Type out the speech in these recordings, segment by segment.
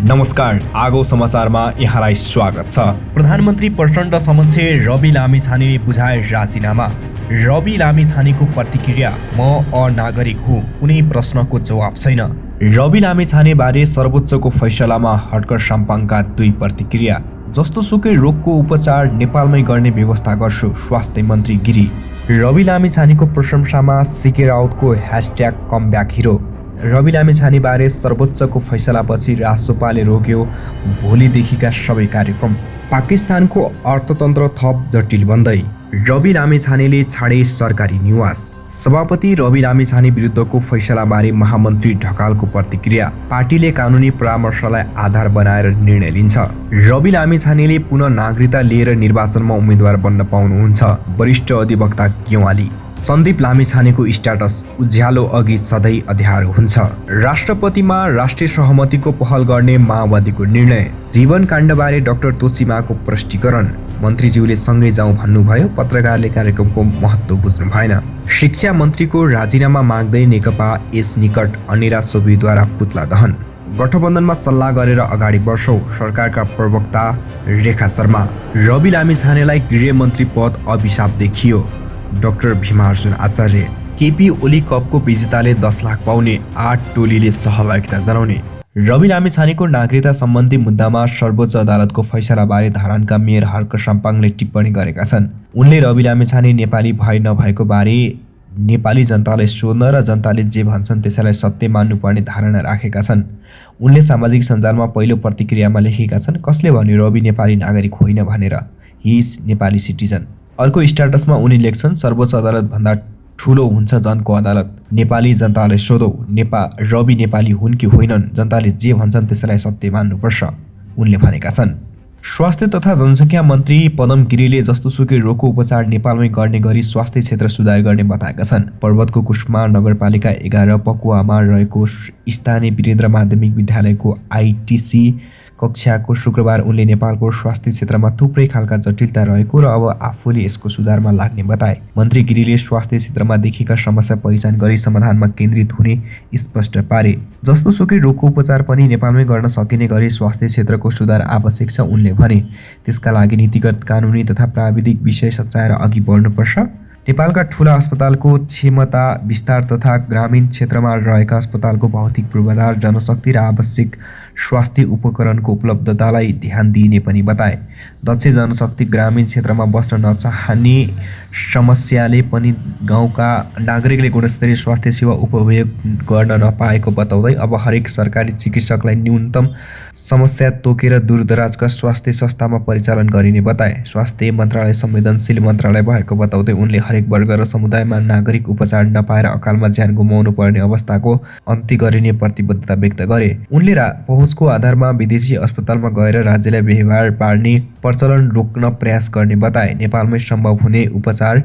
नमस्कार, आगो समाचारमा यहाँलाई स्वागत छ। प्रधानमन्त्री प्रचण्ड समक्ष रवि लामिछानेले बुझाए राजीनामा। रवि लामिछानेको प्रतिक्रिया, म अनागरिक हुँ, कुनै प्रश्नको जवाब छैन। रवि लामिछानेबारे सर्वोच्चको फैसलामा हड्कर साम्पाङका दुई प्रतिक्रिया। जस्तोसुकै रोगको उपचार नेपालमै गर्ने व्यवस्था गर्छु, स्वास्थ्य मन्त्री गिरी। रवि लामिछानेको प्रशंसामा सिके राउतको ह्यासट्याग कमब्याक हिरो। रवि लामिछानेबारे सर्वोच्चको फैसलापछि राजसभाले रोक्यो भोलिदेखिका सबै कार्यक्रम। पाकिस्तानको अर्थतन्त्र थप जटिल बन्दै, रवि लामिछानेले छाडे सरकारी निवास। सभापति रवि लामिछाने विरुद्धको फैसलाबारे महामन्त्री ढकालको प्रतिक्रिया। पार्टीले कानुनी परामर्शलाई आधार बनाएर निर्णय लिन्छ। रवि लामिछानेले पुनः नागरिकता लिएर निर्वाचनमा उम्मेद्वार बन्न पाउनुहुन्छ, वरिष्ठ अधिवक्ता गेवाली। सन्दीप लामिछानेको स्ट्याटस, उज्यालो अघि सधैँ अँध्यारो हुन्छ। राष्ट्रपतिमा राष्ट्रिय सहमतिको पहल गर्ने माओवादीको निर्णय। Ribbon काण्डबारे doctor तोशीमाको प्रष्टीकरण। मन्त्रीज्यूले सँगै जाउँ भन्नुभयो, पत्रकारले कार्यक्रमको महत्त्व बुझ्नु भएन। शिक्षा मन्त्रीको राजीनामा माग्दै नेकपा एस निकट अनिरा सोबीद्वारा पुतला दहन। गठबन्धनमा सल्लाह गरेर अगाडि बढ्छौँ, सरकारका प्रवक्ता रेखा शर्मा। रवि लामिछानेलाई गृहमन्त्री पद अभिशाप देखियो, डाक्टर भीमार्जुन आचार्य। केपी ओली कपको विजेताले 10 लाख पाउने, 8 टोलीले सहभागिता जनाउने। रवि लामिछानेको नागरिकता सम्बन्धी मुद्दामा सर्वोच्च अदालतको फैसलाबारे धरानका मेयर हर्क साम्पाङले टिप्पणी गरेका छन्। उनले रवि लामिछाने नेपाली भए नभएको बारे नेपाली जनतालाई सोध्न र जनताले जे भन्छन् त्यसैलाई सत्य मान्नुपर्ने धारणा राखेका छन्। उनले सामाजिक सञ्जालमा पहिलो प्रतिक्रियामा लेखेका छन्, कसले भन्यो रवि नेपाली नागरिक होइन भनेर, हि इज नेपाली सिटिजन। अर्को स्ट्याटसमा उनी लेख्छन्, सर्वोच्च अदालत भन्दा ठुलो हुन्छ जनको अदालत। नेपाली जनतालाई सोधौ, रवि नेपाली हुन् कि होइनन्, जनताले जे भन्छन् त्यसैलाई सत्य मान्नुपर्छ, उनले भनेका छन्। स्वास्थ्य तथा जनसङ्ख्या मन्त्री पदम गिरीले जस्तोसुकै रोगको उपचार नेपालमै गर्ने गरी स्वास्थ्य क्षेत्र सुधार गर्ने बताएका छन्। पर्वतको कुष्मा नगरपालिका 11 पकुवामा रहेको स्थानीय वीरेन्द्र माध्यमिक विद्यालयको आइटिसी कक्षाको शुक्रबार उनले नेपालको स्वास्थ्य क्षेत्रमा थुप्रै खालका जटिलता रहेको र अब आफूले यसको सुधारमा लाग्ने बताए। मन्त्री गिरीले स्वास्थ्य क्षेत्रमा देखिएका समस्या पहिचान गरी समाधानमा केन्द्रित हुने स्पष्ट पारे। जस्तोसुकै रोगको उपचार पनि नेपालमै गर्न सकिने गरी स्वास्थ्य क्षेत्रको सुधार आवश्यक छ, उनले भने। त्यसका लागि नीतिगत, कानुनी तथा प्राविधिक विषय सच्याएर अघि बढ्नुपर्छ। नेपालका ठूला अस्पतालको क्षमता विस्तार तथा ग्रामीण क्षेत्रमा रहेका अस्पतालको भौतिक पूर्वाधार, जनशक्ति र आवश्यक स्वास्थ्य उपकरणको उपलब्धतालाई ध्यान दिइने पनि बताए। दक्ष जनशक्ति ग्रामीण क्षेत्रमा बस्न नचाहने समस्याले पनि गाउँका नागरिकले गुणस्तरीय स्वास्थ्य सेवा उपभोग गर्न नपाएको बताउँदै अब हरेक सरकारी चिकित्सकलाई न्यूनतम समस्या तोकेर दूरदराजका स्वास्थ्य संस्थामा परिचालन गरिने बताए। स्वास्थ्य मन्त्रालय संवेदनशील मन्त्रालय भएको बताउँदै उनले हरेक वर्ग र समुदायमा नागरिक उपचार नपाएर अकालमा ज्यान गुमाउनु पर्ने अवस्थाको अन्त्य गरिने प्रतिबद्धता व्यक्त गरे। उनले पहुँचको आधारमा विदेशी अस्पतालमा गएर राज्यलाई व्यवहार पार्ने प्रचलन रोक्न प्रयास गर्ने बताए। नेपालमै सम्भव हुने उपचार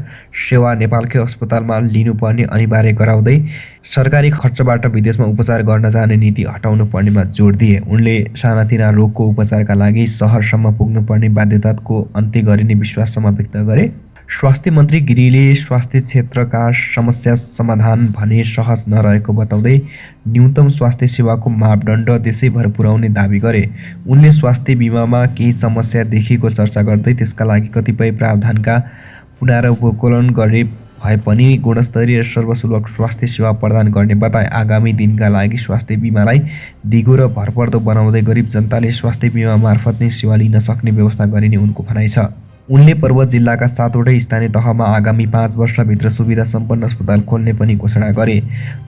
सेवा नेपालकै अस्पतालमा लिनुपर्ने अनिवार्य गराउँदै सरकारी खर्चबाट विदेशमा उपचार गर्न जाने नीति हटाउनु पर्नेमा जोड दिए। उनले सानातिना रोगको उपचारका लागि सहरसम्म पुग्नुपर्ने बाध्यताको अन्त्य गरिने विश्वाससम्म व्यक्त गरे। स्वास्थ्य मन्त्री गिरीले स्वास्थ्य क्षेत्रका समस्या समाधान भने सहज नरहेको बताउँदै न्यूनतम स्वास्थ्य सेवाको मापदण्ड देशैभर पुर्याउने दाबी गरे। उनले स्वास्थ्य बिमामा केही समस्या देखिएको चर्चा गर्दै त्यसका लागि कतिपय प्रावधानका पुनरावलोकन गरे भए पनि गुणस्तरीय र सर्वसुलभ स्वास्थ्य सेवा प्रदान गर्ने बताए। आगामी दिनका लागि स्वास्थ्य बिमालाई दिगो र भरपर्दो बनाउँदै गरिब जनताले स्वास्थ्य बिमा मार्फत नै सेवा लिन सक्ने व्यवस्था गरिने उनको भनाइ छ। उनले पर्वत जिल्लाका 7वटै स्थानीय तहमा आगामी 5 वर्षभित्र सुविधा सम्पन्न अस्पताल खोल्ने पनि घोषणा गरे।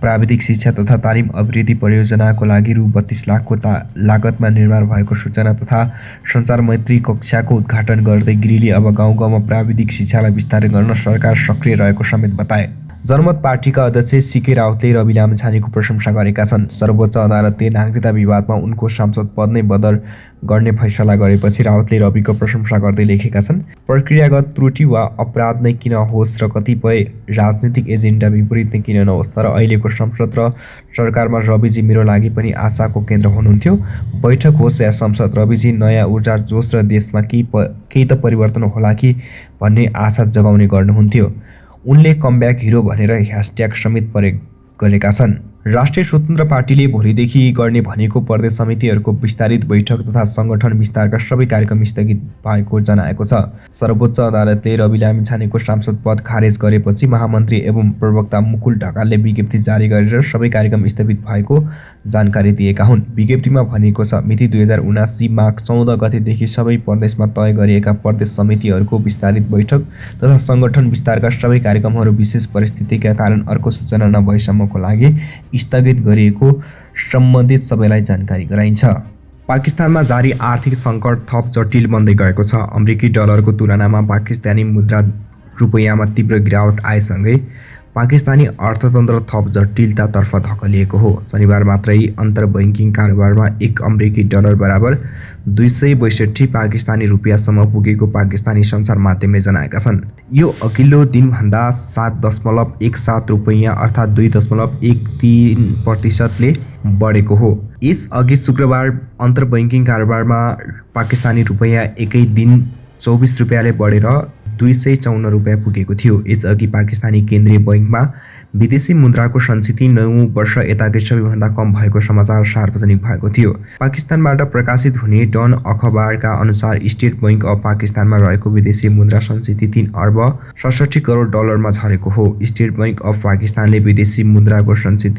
प्राविधिक शिक्षा तथा तालिम अभिवृद्धि परियोजनाको लागि रु 32 लाखको लागतमा निर्माण भएको सूचना तथा सञ्चार मैत्री कक्षाको उद्घाटन गर्दै गिरीले अब गाउँ गाउँमा प्राविधिक शिक्षालाई विस्तार गर्न सरकार सक्रिय रहेको समेत बताए। जनमत पार्टीका अध्यक्ष सिके राउतले रवि लामिछानेको प्रशंसा गरेका छन्। सर्वोच्च अदालतले नागरिकता विवादमा उनको सांसद पद नै बदर गर्ने फैसला गरेपछि राउतले रविको प्रशंसा गर्दै लेखेका छन्, प्रक्रियागत त्रुटि वा अपराध नै किन होस् र कतिपय राजनीतिक एजेन्डा विपरीत नै किन नहोस्, तर अहिलेको संसद र सरकारमा रविजी मेरो लागि पनि आशाको केन्द्र हुनुहुन्थ्यो। बैठक होस् या संसद, रविजी नयाँ ऊर्जा, जोस र देशमा केही त परिवर्तन होला कि भन्ने आशा जगाउने गर्नुहुन्थ्यो। उनले कमब्याक हिरो भनेर ह्यासट्याग समेत प्रयोग गरेका छन्। राष्ट्रिय स्वतन्त्र पार्टीले भोलिदेखि गर्ने भनेको प्रदेश समितिहरूको विस्तारित बैठक तथा सङ्गठन विस्तारका सबै कार्यक्रम स्थगित भएको जनाएको छ। सर्वोच्च अदालतले रवि लामिछानेको सांसद पद खारेज गरेपछि महामन्त्री एवं प्रवक्ता मुकुल ढकालले विज्ञप्ति जारी गरेर सबै कार्यक्रम स्थगित भएको जानकारी दिएका हुन्। विज्ञप्तिमा भनिएको छ, मिति 2079 माघ 14 गतेदेखि सबै प्रदेशमा तय गरिएका प्रदेश समितिहरूको विस्तारित बैठक तथा सङ्गठन विस्तारका सबै कार्यक्रमहरू विशेष परिस्थितिका कारण अर्को सूचना नभएसम्मको लागि स्थगित गरिएको सम्बन्धित सबैलाई जानकारी गराइन्छ। पाकिस्तानमा जारी आर्थिक सङ्कट थप जटिल बन्दै गएको छ। अमेरिकी डलरको तुलनामा पाकिस्तानी मुद्रा रुपैयाँमा तीव्र गिरावट आएसँगै पाकिस्तानी अर्थतन्त्र थप जटिलतातर्फ धकेलिएको हो। शनिबार मात्रै अन्तर्बैङ्किङ कारोबारमा एक अमेरिकी डलर बराबर 262 पाकिस्तानी रुपियाँसम्म पुगेको पाकिस्तानी सञ्चार माध्यमले जनाएका छन्। यो अघिल्लो दिनभन्दा 7.17 रुपैयाँ अर्थात् 2.13% बढेको हो। यसअघि शुक्रबार अन्तर्बैङ्किङ कारोबारमा पाकिस्तानी रुपैयाँ एकै दिन 24 रुपियाँले बढेर 254 रुपियाँ पुगेको थियो। यसअघि पाकिस्तानी केन्द्रीय बैङ्कमा विदेशी मुद्राको सञ्चित 9 वर्ष यताकै सबैभन्दा कम भएको समाचार सार्वजनिक भएको थियो। पाकिस्तानबाट प्रकाशित हुने डन अखबारका अनुसार स्टेट बैङ्क अफ पाकिस्तानमा रहेको विदेशी मुद्रा सञ्चित 3 अर्ब 67 करोड डलरमा झरेको हो। स्टेट बैङ्क अफ पाकिस्तानले विदेशी मुद्राको सञ्चित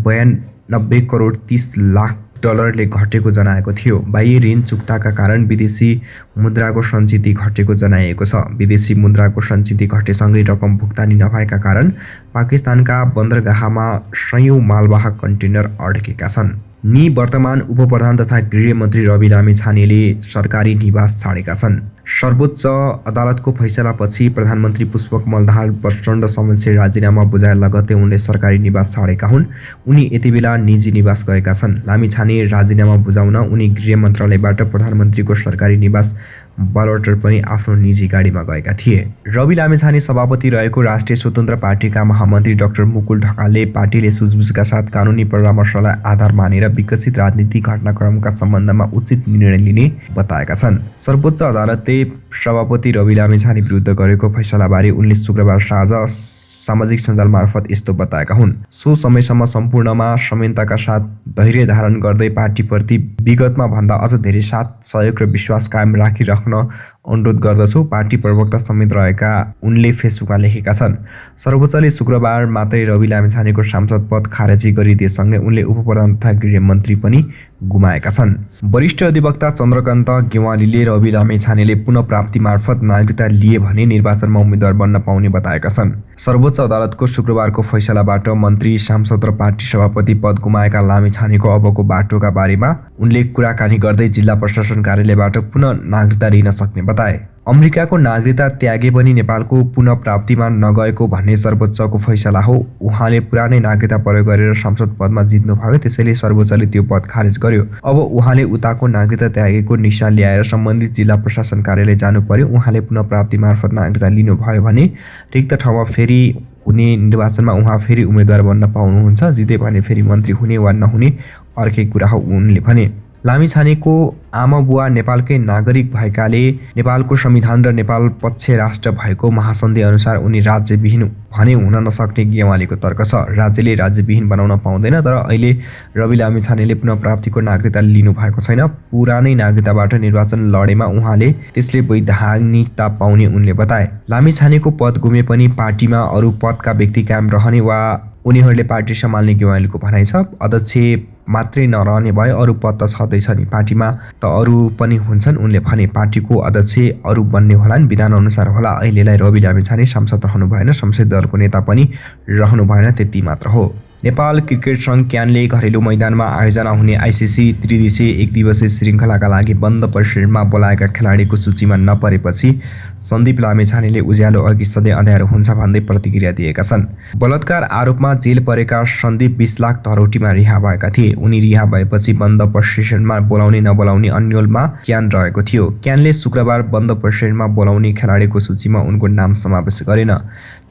92 करोड 30 लाख डलरले घटेको जनाएको थियो। बाह्य ऋण चुक्ताका कारण विदेशी मुद्राको सञ्चित घटेको जनाइएको छ। विदेशी मुद्राको सञ्चित घटेसँगै रकम भुक्तानी नभएका कारण पाकिस्तानका बन्दरगाहमा सयौं मालवाहक कन्टेनर अड्केका छन्। वर्तमान उपप्रधान तथा गृहमन्त्री रवि लामिछानेले सरकारी निवास छाडेका छन्। सर्वोच्च अदालतको फैसलापछि प्रधानमन्त्री पुष्पकमल दाहाल प्रचण्ड समक्ष राजीनामा बुझाए लगत्तै उनले सरकारी निवास छाडेका हुन्। उनी यतिबेला निजी निवास गएका छन्। लामिछाने राजीनामा बुझाउन उनी गृह मन्त्रालयबाट प्रधानमन्त्रीको सरकारी निवास बालवाटार पनि आफ्नो निजी गाडीमा गएका थिए। रवि लामिछाने सभापति रहेको राष्ट्रिय स्वतन्त्र पार्टीका महामन्त्री डाक्टर मुकुल ढकालले पार्टीले सुझबुझका साथ कानुनी परामर्शलाई आधार मानेर विकसित राजनीतिक घटनाक्रमका सम्बन्धमा उचित निर्णय लिने बताएका छन्। सर्वोच्च अदालतले सभापति रवि लामिछाने विरुद्ध गरेको फैसलाबारे उनले शुक्रबार साँझ सामाजिक सञ्जाल मार्फत यस्तो बताएका हुन्। सो समयसम्म सम्पूर्णमा संयमताका साथ धैर्य धारण गर्दै पार्टीप्रति विगतमा भन्दा अझ धेरै साथ सहयोग र विश्वास कायम राखिराख्न अनुरोध गर्दछु, पार्टी प्रवक्ता समेत रहेका उनले फेसबुकमा लेखेका छन्। सर्वोच्चले शुक्रबार मात्रै रवि लामिछानेको सांसद पद खारेजी गरिदिएसँगै उनले उपप्रधान तथा गृहमन्त्री पनि गुमाएका छन्। वरिष्ठ अधिवक्ता चन्द्रकान्त गेवालीले रवि लामिछानेले पुनः प्राप्ति मार्फत नागरिकता लिए भने निर्वाचनमा उम्मेद्वार बन्न पाउने बताएका छन्। सर्वोच्च अदालतको शुक्रबारको फैसलाबाट मन्त्री, सांसद र पार्टी सभापति पद गुमाएका लामिछानेको अबको बाटोका बारेमा उनले कुराकानी गर्दै जिल्ला प्रशासन कार्यालयबाट पुनः नागरिकता लिन सक्ने बताए। अमेरिकाको नागरिकता त्यागे पनि नेपालको पुनः प्राप्तिमा नगएको भन्ने सर्वोच्चको फैसला हो। उहाँले पुरानै नागरिकता प्रयोग गरेर संसद पदमा जित्नुभयो, त्यसैले सर्वोच्चले त्यो पद खारेज गर्यो। अब उहाँले उताको नागरिकता त्यागेको निशा ल्याएर सम्बन्धित जिल्ला प्रशासन कार्यालय जानु पर्यो। उहाँले पुनः प्राप्ति मार्फत नागरिकता लिनुभयो भने रिक्त ठाउँमा फेरि हुने निर्वाचनमा उहाँ फेरि उम्मेद्वार बन्न पाउनुहुन्छ। जिते भने फेरि मन्त्री हुने वा नहुने अर्कै कुरा हो, उनले भने। लामिछानेको आमा बुवा नेपालकै नागरिक भएकाले नेपालको संविधान र नेपाल पक्ष राष्ट्र भएको महासन्धि अनुसार उनी राज्यविहीन भने हुन नसक्ने गेवालीको तर्क छ। राज्यले राज्यविहीन बनाउन पाउँदैन, तर अहिले रवि लामिछानेले पुनः प्राप्तिको नागरिकता लिनु भएको छैन। पुरानै नागरिकताबाट निर्वाचन लडेमा उहाँले त्यसले वैधानिकता पाउने उनले बताए। लामिछानेको पद गुमे पनि पार्टीमा अरू पदका व्यक्ति कायम रहने वा उनीहरूले पार्टी सम्हाल्ने गेवालीको भनाइ छ। अध्यक्ष मात्रै नरहने भए अरू पद त छँदैछ नि, पार्टीमा त अरू पनि हुन्छन्, उनले भने। पार्टीको अध्यक्ष अरू बन्ने होलान्, विधान अनुसार होला। अहिलेलाई रवि लामिछाने सांसद रहनु भएन, संसदीय दलको नेता पनि रहनु भएन, त्यति मात्र हो। नेपाल क्रिकेट सङ्घ क्यानले घरेलु मैदानमा आयोजना हुने आइसिसी त्रिदेशीय एकदिवसीय श्रृङ्खलाका लागि बन्द परिसरमा बोलाएका खेलाडीको सूचीमा नपरेपछि सन्दीप लामिछानेले उज्यालो अघि सधैँ अँध्यारो हुन्छ भन्दै प्रतिक्रिया दिएका छन्। बलात्कार आरोपमा जेल परेका सन्दीप 20 लाख धरोटीमा रिहा भएका थिए। उनी रिहा भएपछि बन्द परिसरमा बोलाउने नबोलाउने अन्यलमा क्यान रहेको थियो। क्यानले शुक्रबार बन्द परिसरमा बोलाउने खेलाडीको सूचीमा उनको नाम समावेश गरेन।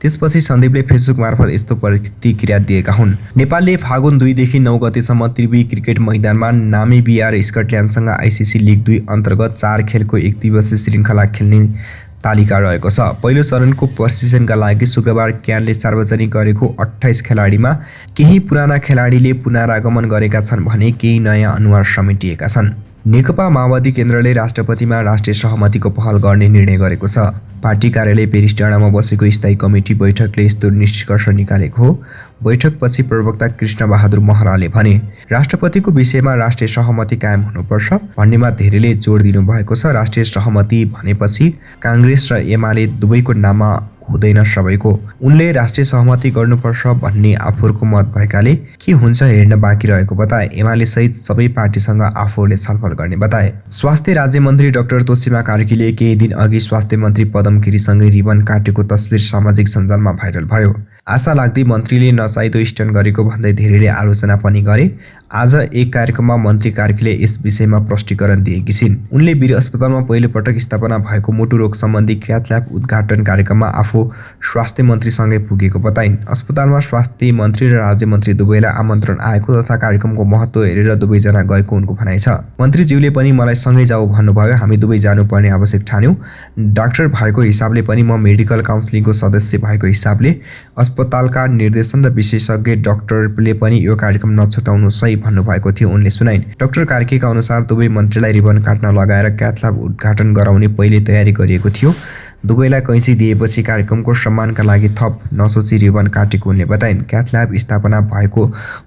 त्यसपछि सन्दीपले फेसबुक मार्फत यस्तो प्रतिक्रिया दिएका हुन्। नेपालले फागुन 2 देखि 9 गतेसम्म त्रिवी क्रिकेट मैदानमा नामिबिया र स्कटल्यान्डसँग आइसिसी लिग 2 अन्तर्गत 4 खेलको एकदिवसीय श्रृङ्खला खेल्ने तालिका रहेको छ। पहिलो चरणको प्रशिक्षणका लागि शुक्रबार क्यानले सार्वजनिक गरेको 28 खेलाडीमा केही पुराना खेलाडीले पुनरागमन गरेका छन् भने केही नयाँ अनुहार समेटिएका छन्। नेकपा माओवादी केन्द्रले राष्ट्रपतिमा राष्ट्रिय सहमतिको पहल गर्ने निर्णय गरेको छ। पार्टी कार्यालय पेरिस डाँडामा बसेको स्थायी कमिटी बैठकले यस्तो निष्कर्ष निकालेको हो। बैठकपछि प्रवक्ता कृष्ण बहादुर महराले भने राष्ट्रपतिको विषयमा राष्ट्रिय सहमति कायम हुनुपर्छ भन्नेमा धेरैले जोड दिनुभएको छ। राष्ट्रिय सहमति भनेपछि काङ्ग्रेस र एमाले दुवैको नाममा हुँदैन सबैको। उनले राष्ट्रिय सहमति गर्नुपर्छ भन्ने आफूहरूको मत भएकाले के हुन्छ हेर्न बाँकी रहेको बताए। एमाले सहित सबै पार्टीसँग आफूहरूले छलफल गर्ने बताए। स्वास्थ्य राज्य मन्त्री डाक्टर तोसीमा कार्कीले केही दिन अघि स्वास्थ्य मन्त्री पदम गिरीसँगै रिबन काटेको तस्बिर सामाजिक सञ्जालमा भाइरल भयो। आशा लाग्दै मन्त्रीले नचाहिदो स्टन्ट गरेको भन्दै धेरैले आलोचना पनि गरे। आज एक कार्यक्रममा मन्त्री कार्कीले यस विषयमा प्रष्टीकरण दिएकी छिन्। उनले वीर अस्पतालमा पहिलोपटक स्थापना भएको मुटु रोग सम्बन्धी क्याथ ल्याब उद्घाटन कार्यक्रममा आफू स्वास्थ्य मन्त्रीसँगै पुगेको बताइन्। अस्पतालमा स्वास्थ्य मन्त्री र राज्य मन्त्री दुवैलाई आमन्त्रण आएको तथा कार्यक्रमको महत्त्व हेरेर दुवैजना गएको उनको भनाइ छ। मन्त्रीज्यूले पनि मलाई सँगै जाऊ भन्नुभयो। हामी दुवै जानुपर्ने आवश्यक ठान्यौँ। डाक्टर भएको हिसाबले पनि म मेडिकल काउन्सिलको सदस्य भएको हिसाबले अस्पतालका निर्देशन र विशेषज्ञ डाक्टरले पनि यो कार्यक्रम नछुटाउनु सही भन्नुभएको थियो उनले सुनाइन्। डाक्टर कार्कीका अनुसार दुवै मन्त्रीलाई रिबन काट्न लगाएर क्याथ ल्याब उद्घाटन गराउने पहिले तयारी गरिएको थियो। दुवैलाई कैँची दिएपछि कार्यक्रमको सम्मानका लागि थप नसोची रिबन काटेको उनले बताइन्। क्याथ ल्याब स्थापना भएको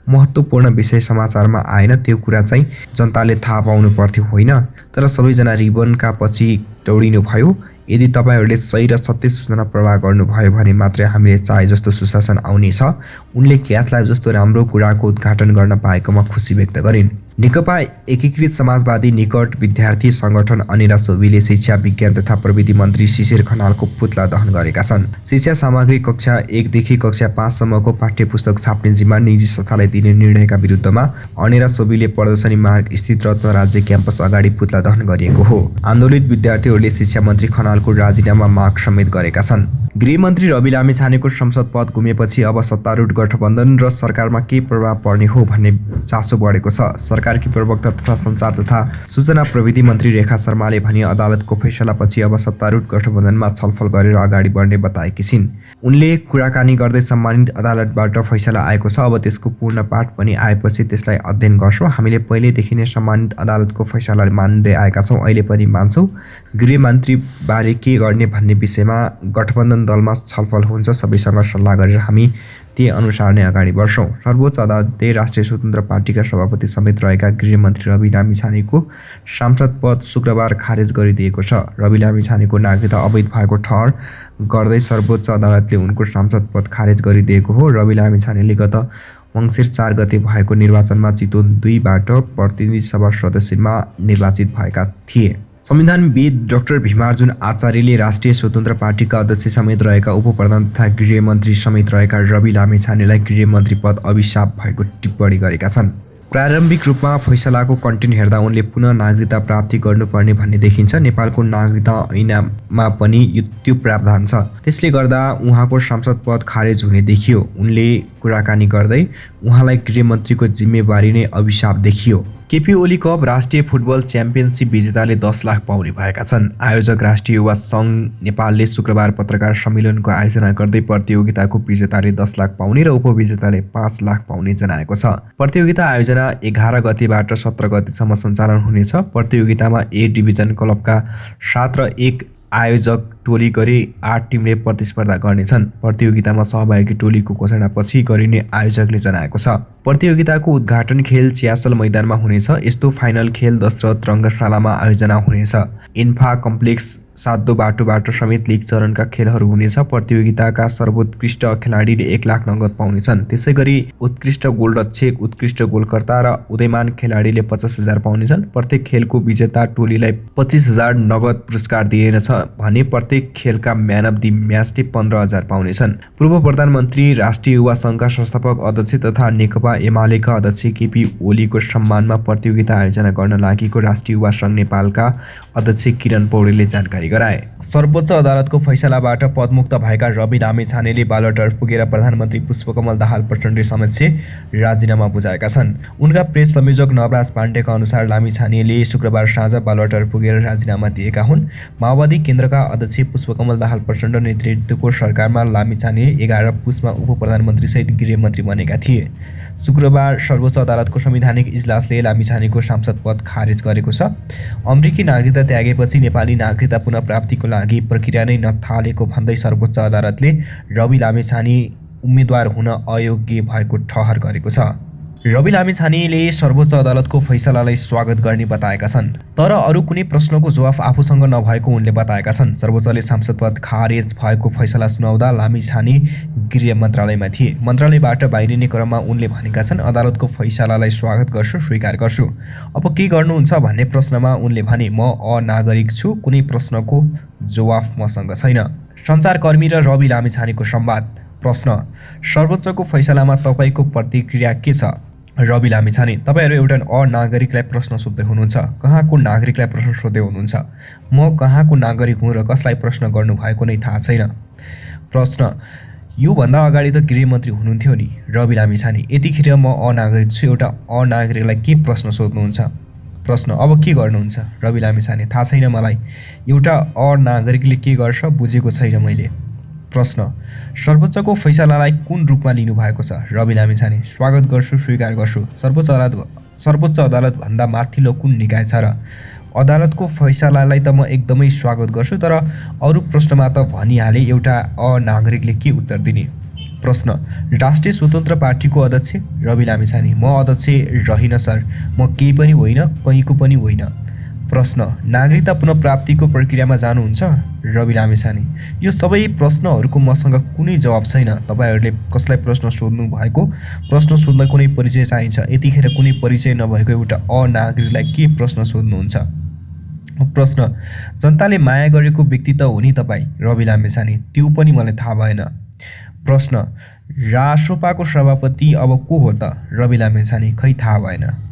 महत्त्वपूर्ण विषय समाचारमा आएन, त्यो कुरा चाहिँ जनताले थाहा पाउनु पर्थ्यो होइन, तर सबैजना रिबनका पछि दौडिनु भयो। यदि तपाईहरूले सही र सत्य सूचना प्रवाह गर्नुभयो भने मात्रै हामीले चाहे जस्तो सुशासन आउनेछ। उनले क्याथ ल्याब जस्तो राम्रो कुराको उद्घाटन गर्न पाएकोमा खुसी व्यक्त गरिन्। नेकपा एकीकृत समाजवादी निकट विद्यार्थी सङ्गठन अनिरा सोबीले शिक्षा विज्ञान तथा प्रविधि मन्त्री शिशिर खनालको पुतला दहन गरेका छन्। शिक्षा सामग्री कक्षा 1 देखि कक्षा 5 सम्मको पाठ्यपुस्तक छाप्ने जिम्मा निजी संस्थालाई दिने निर्णयका विरुद्धमा अनिरा सोबीले प्रदर्शनी मार्ग स्थित रत्न राज्य क्याम्पस अगाडि पुतला दहन गरिएको हो। आन्दोलित विद्यार्थीहरूले शिक्षा मन्त्री खनालको राजीनामा माग समेत गरेका छन्। गृहमन्त्री रवि लामिछानेको संसद पद गुमेपछि अब सत्तारूढ गठबन्धन र सरकारमा के प्रभाव पर्ने हो भन्ने चासो बढेको छ। सरकारकी प्रवक्ता तथा सञ्चार तथा सूचना प्रविधि मन्त्री रेखा शर्माले भने अदालतको फैसलापछि अब सत्तारूढ गठबन्धनमा छलफल गरेर अगाडि बढ्ने बताएकी छिन्। उनले कुराकानी गर्दै सम्मानित अदालतबाट फैसला आएको छ, अब त्यसको पूर्ण पाठ पनि आएपछि त्यसलाई अध्ययन गर्छौँ। हामीले पहिलेदेखि नै सम्मानित अदालतको फैसला मान्दै आएका छौँ, अहिले पनि मान्छौँ। गृहमन्त्री बारे के गर्ने भन्ने विषयमा गठबन्धन दलमा छलफल हुन्छ, सबैसँग सल्लाह गरेर हामी त्यही अनुसार नै अगाडि बढ्छौँ। सर्वोच्च अदालतले राष्ट्रिय स्वतन्त्र पार्टीका सभापति समेत रहेका गृहमन्त्री रवि लामिछानेको सांसद पद शुक्रबार खारेज गरिदिएको छ। रवि लामिछानेको नागरिकता अवैध भएको ठहर गर्दै सर्वोच्च अदालतले उनको सांसद पद खारेज गरिदिएको हो। रवि लामिछानेले गत मङ्सिर 4 गते भएको निर्वाचनमा चितवन 2 बाट प्रतिनिधि सभा सदस्यमा निर्वाचित भएका थिए। संविधानविद डाक्टर भीमार्जुन आचार्यले राष्ट्रिय स्वतन्त्र पार्टीका अध्यक्ष समेत रहेका उपप्रधान तथा गृहमन्त्री समेत रहेका रवि लामिछानेलाई गृहमन्त्री पद अभिशाप भएको टिप्पणी गरेका छन्। प्रारम्भिक रूपमा फैसलाको कन्टेन्ट हेर्दा उनले पुनः नागरिकता प्राप्ति गर्नुपर्ने भन्ने देखिन्छ। नेपालको नागरिकता ऐनमा पनि त्यो प्रावधान छ, त्यसले गर्दा उहाँको सांसद पद खारेज हुने देखियो। उनले कुराकानी गर्दै उहाँलाई गृहमन्त्रीको जिम्मेवारी नै अभिशाप देखियो। केपी ओली कप राष्ट्रिय फुटबल च्याम्पियनसिप विजेताले 10 लाख पाउने भएका छन्। आयोजक राष्ट्रिय युवा सङ्घ नेपालले शुक्रबार पत्रकार सम्मेलनको आयोजना गर्दै प्रतियोगिताको विजेताले 10 लाख पाउने र उपविजेताले 5 लाख पाउने जनाएको छ। प्रतियोगिता आयोजना 11 गतेबाट 17 गतेसम्म सञ्चालन हुनेछ। प्रतियोगितामा ए डिभिजन क्लबका 7 र 1 आयोजक टोली गरी 8 टिमले प्रतिस्पर्धा गर्नेछन्। प्रतियोगितामा सहभागी टोलीको घोषणापछि गरिने आयोजकले जनाएको छ। प्रतियोगिताको उद्घाटन खेल चियासल मैदानमा हुनेछ। यस्तो फाइनल खेल दशरथ रङ्गशालामा आयोजना हुनेछ। इन्फा कम्प्लेक्स सातो बाटोबाट समेत लिग चरणका खेलहरू हुनेछ। प्रतियोगिताका सर्वोत्कृष्ट खेलाडीले 1 लाख नगद पाउनेछन्। त्यसैगरी उत्कृष्ट गोलरक्षक, उत्कृष्ट गोलकर्ता र उदयमान खेलाडीले 50,000 पाउनेछन्। प्रत्येक खेलको विजेता टोलीलाई 25,000 नगद पुरस्कार दिइनेछ भने प्रत्येक खेलका म्यान अफ द म्याचले 15,000 पाउनेछन्। पूर्व प्रधानमन्त्री, राष्ट्रिय युवा सङ्घका संस्थापक अध्यक्ष तथा नेकपा एमालेका अध्यक्ष केपी ओलीको सम्मानमा प्रतियोगिता आयोजना गर्न लागेको राष्ट्रिय युवा सङ्घ नेपालका अध्यक्ष किरण पौडेलले जानकारी गराए। सर्वोच्च अदालतको फैसलाबाट पदमुक्त भएका रवि लामिछानेले बालुवाटार पुगेर प्रधानमन्त्री पुष्पकमल दाहाल प्रचण्ड समक्ष राजीनामा बुझाएका छन्। उनका प्रेस संयोजक नवराज पाण्डेका अनुसार लामिछानेले शुक्रबार साँझ बालुवाटार पुगेर राजीनामा दिएका हुन्। माओवादी केन्द्रका अध्यक्ष अध्यक्ष पुष्पकमल दाहाल प्रचण्ड नेतृत्वको सरकारमा लामिछाने 11 पुसमा उप प्रधानमन्त्रीसहित गृहमन्त्री बनेका थिए। शुक्रबार सर्वोच्च अदालतको संवैधानिक इजलासले लामिछानेको सांसद पद खारेज गरेको छ। अमेरिकी नागरिकता त्यागेपछि नेपाली नागरिकता पुनः प्राप्तिको लागि प्रक्रिया नै नथालेको भन्दै सर्वोच्च अदालतले रवि लामिछाने उम्मेदवार हुन अयोग्य भएको ठहर गरेको छ। रवि लामिछानेले सर्वोच्च अदालतको फैसलालाई स्वागत गर्ने बताएका छन्, तर अरू कुनै प्रश्नको जवाफ आफूसँग नभएको उनले बताएका छन्। सर्वोच्चले सांसद पद खारेज भएको फैसला सुनाउँदा लामिछाने गृह मन्त्रालयमा थिए। मन्त्रालयबाट बाहिरिने क्रममा उनले भनेका छन्, अदालतको फैसलालाई स्वागत गर्छु, स्वीकार गर्छु। अब के गर्नुहुन्छ भन्ने प्रश्नमा उनले भने, म अनागरिक छु, कुनै प्रश्नको जवाफ मसँग छैन। सञ्चारकर्मी र रवि लामिछानेको संवाद। प्रश्न, सर्वोच्चको फैसलामा तपाईँको प्रतिक्रिया के छ? रवि लामिछाने, तपाईँहरू एउटा अनागरिकलाई प्रश्न सोध्दै हुनुहुन्छ। कहाँको नागरिकलाई प्रश्न सोध्दै हुनुहुन्छ? म कहाँको नागरिक हुँ र कसलाई प्रश्न गर्नुभएको नै थाहा छैन। प्रश्न, योभन्दा अगाडि त गृहमन्त्री हुनुहुन्थ्यो नि? रवि लामिछाने, यतिखेर म अनागरिक छु, एउटा अनागरिकलाई के प्रश्न सोध्नुहुन्छ? प्रश्न, अब के गर्नुहुन्छ? रवि लामिछाने, थाहा छैन मलाई। एउटा अनागरिकले के गर्छ बुझेको छैन मैले। प्रश्न, सर्वोच्चको फैसलालाई कुन रूपमा लिनुभएको छ? रवि लामिछाने, स्वागत गर्छु, स्वीकार गर्छु। सर्वोच्च अदालत भन्दा माथिल्लो कुन निकाय छ र? अदालतको फैसलालाई त म एकदमै स्वागत गर्छु, तर अरू प्रश्नमा त भनिहाले, एउटा अनागरिकले के उत्तर दिने? प्रश्न, राष्ट्रिय स्वतन्त्र पार्टीको अध्यक्ष? रवि लामिछाने, म अध्यक्ष रहिन सर, म केही पनि होइन, कहीँको पनि होइन। प्रश्न, नागरिकता पुनः प्राप्तिको प्रक्रियामा जानुहुन्छ? रवि लामिछाने, यो सबै प्रश्नहरूको मसँग कुनै जवाब छैन। तपाईँहरूले कसलाई प्रश्न सोध्नु भएको? प्रश्न सोध्न कुनै परिचय चाहिन्छ। यतिखेर कुनै परिचय नभएको एउटा अनागरिकलाई के प्रश्न सोध्नुहुन्छ? प्रश्न, जनताले माया गरेको व्यक्ति त हो नि तपाईँ? रवि लामिछाने, त्यो पनि मलाई थाहा भएन। प्रश्न, रासोपाको सभापति अब को हो त? रवि लामिछाने, खै थाहा भएन।